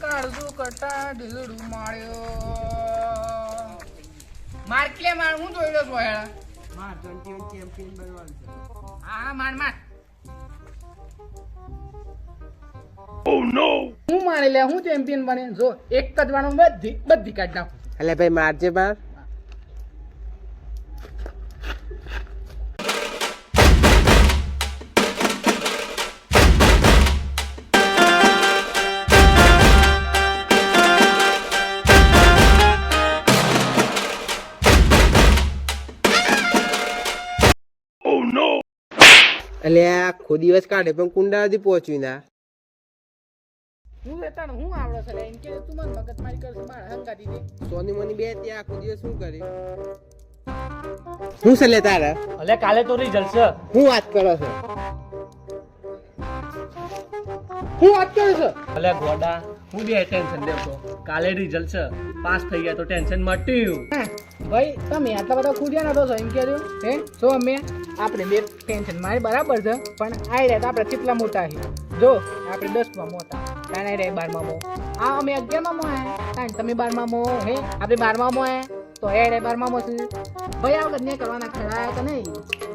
કાળજુ કટા ઢીલડું માળ્યો માર્કલે માર હું જોઈ રહ્યો છું હેડા માર 21 ચેમ્પિયન બનવાનું છે. હા માર માર હું મારી લે હું ચેમ્પિયન બને જો એક જ વાનું બધી કાઢ નાખું એટલે ભાઈ મારજે બાર. એટલે આખો દિવસ કાઢે પણ કુંડા સુધી પહોંચ્યું ના. હું વેતાણ હું આવડે છે એમ કે તું મને મગજ મારી કરશે માર હંગાતી દે સોની મોની બે ત્યાં આખો દિવસ શું કર્યું? શું છે લે તારે? અલે કાલે તો રિઝલ્ટ છે. હું વાત કરો છો? હું વાત કરું છું અલે ગોડા હું બે ટેન્શન દેતો. કાલે રિઝલ્ટ છે, પાસ થઈ ગયા તો ટેન્શન મટ્યું. ભાઈ તમે આટલા બધા ખુદ્યા નતો છો એમ કે હે સો અમે આપણે બે ટેન્શન મારી બરાબર છે પણ આ રહ્યા આપણે કેટલા મોટા છે જો આપણે 10માં મોટા તાણે રે 12માં મો આ અમે 11માં મો હે તાણે તમે 12માં મો હે આપણે 12માં મો હે તો એ રે 12માં મો છે ભાઈ આ વખત ને કરવાના ખરા કે નહીં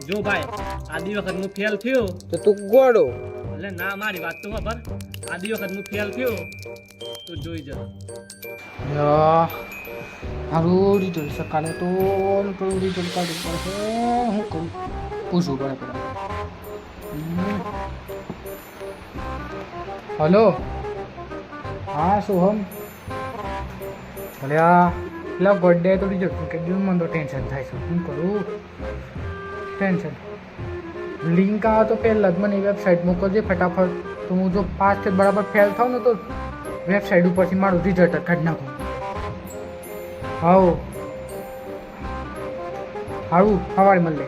જો ભાઈ આદી વખત હું ફેલ થયો તો તું ગોડો. એટલે ના મારી વાત તો ખબર. આદી વખત હું ફેલ થયો તો જોઈ જ. મારું રિઝલ્ટ સકાળે તો પેલું રિઝલ્ટ કાઢવું પડશે હું કરું પૂછવું પડે પેલા હલો હા સોહમ અલ્યા પેલા બર્થડે તો રિઝલ્ટ કે મને તો ટેન્શન થાય છે શું કરું ટેન્શન લિંક આવે તો પહેલાં જ મને વેબસાઇટ મોકલજે ફટાફટ તો હું જો પાસ થી બરાબર ફેલ થાઉં ને તો વેબસાઇટ ઉપરથી મારું રિઝલ્ટ કાઢી નાખું હાઉ હારું સવારે મળે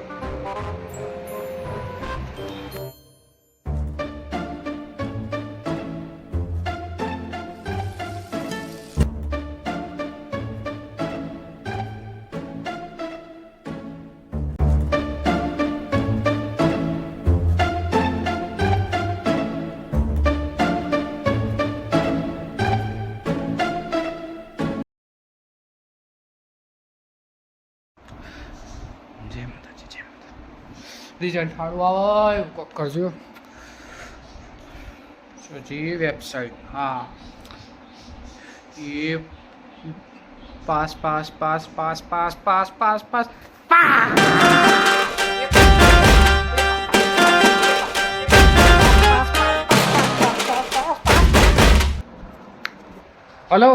રિઝલ્ટ સારું આવે કોક કરજો જી વેબસાઇટ હા એ pass pass pass pass pass pass pass pass hello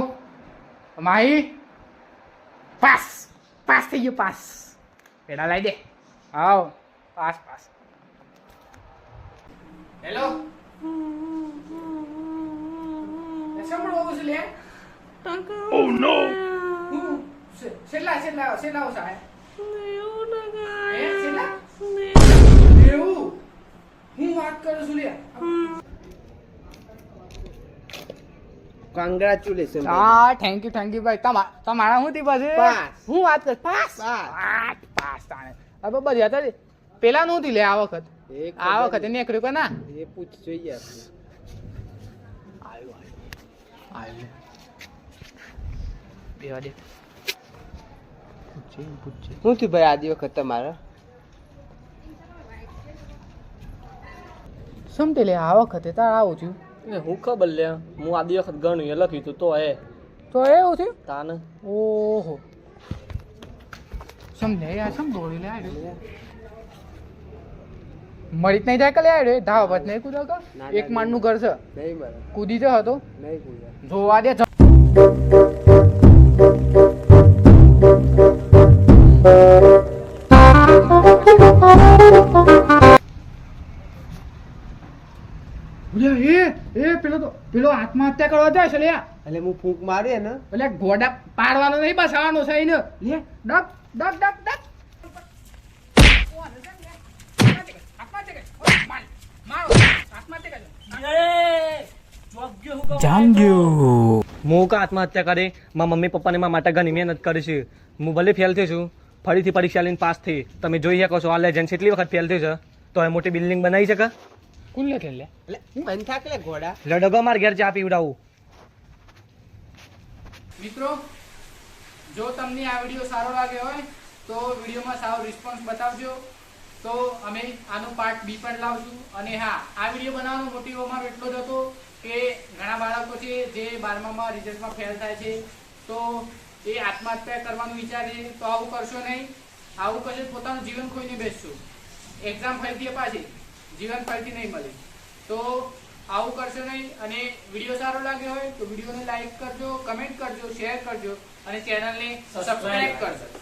Mahi pass pass થઈ ગયો પાસ પેલા લાવી દે આવ પાસ પાસ હેલો સાંભળો છે લે ઓ નો છેલ્લા સાહેબ એવું હું વાત કરું છું લે કોંગ્રેચ્યુલેશન. હા થેન્ક યુ ભાઈ તમારા હું થી પછી પાસ. હું વાત કર પાસ પાસ. પાસ તાણે હવે બધી હતા પેલા નું થી લે આ વખત આ વખતે નીકળ્યું કે ના એ પૂછ જોઈએ આપણે. આવ્યું બેવા દે પૂછે શું થયું ભાઈ આદી વખત તમારે? સમજે લે આ વખતે તાર આવું થયું હું ખબર લે હું આદી વખત ગણ્યું એ લખ્યું તું તો હે તો એવું થયું તાને. ઓહો સમજે યાર સમ દોડી લે આવ્યો મરી જ નહીં જાય કે લે આવ્યો ધાવ બસ નહીં કૂદો કા એક માળનું ઘર છે નહીં મળે. કૂદી તો હતો નહીં પૂછે. જોવા દે પેલો આત્મહત્યા કરવા જાય છે લે એટલે હું ફૂંક મારી ને એટલે ઘોડા પાડવાનો નહીં બસાવાનો છે એને લે ડક ડક ડક ડક હું કા આત્મહત્યા કરી મારા મમ્મી પપ્પાને મારા માટે ઘણી મહેનત કરી છે. હું ભલે ફેલ થયો છું ફરીથી પરીક્ષા લઈને પાસ થઈ. તમે જોઈ શકો છો આ લેજન્ડ કેટલી વખત ફેલ થયું છે તો એ મોટી બિલ્ડિંગ બનાવી શકે. કુલ્લે ખેલે એટલે હું બંધ થાક લે ઘોડા. લડગો માર ઘેર ચા પીવડાવું. મિત્રો જો તમને આ વિડીયો સારો લાગ્યો હોય તો વિડીયોમાં સારો રિસ્પોન્સ બતાવજો, તો અમે આનો પાર્ટ બી પણ લાવશું. અને હા, આ વિડીયો બનાવવાનો મોટિવ અમારો એટલો જ હતો કે ઘણા બાળકો છે જે 12માં રિઝલ્ટમાં ફેલ થાય છે, તો એ આત્મહત્યા કરવાનું વિચારે છે. તો આવું કરશો નહીં. આવું કરશે પોતાનું જીવન ખોઈને બેસશો. એક્ઝામ ફરીથી પાછી જીવન ફરીથી નહીં મળે. તો આવું કરશો નહીં. અને વિડીયો સારો લાગ્યો હોય તો વિડીયોને લાઈક કરજો, કમેન્ટ કરજો, શેર કરજો અને ચેનલને સબસ્ક્રાઇબ કરજો.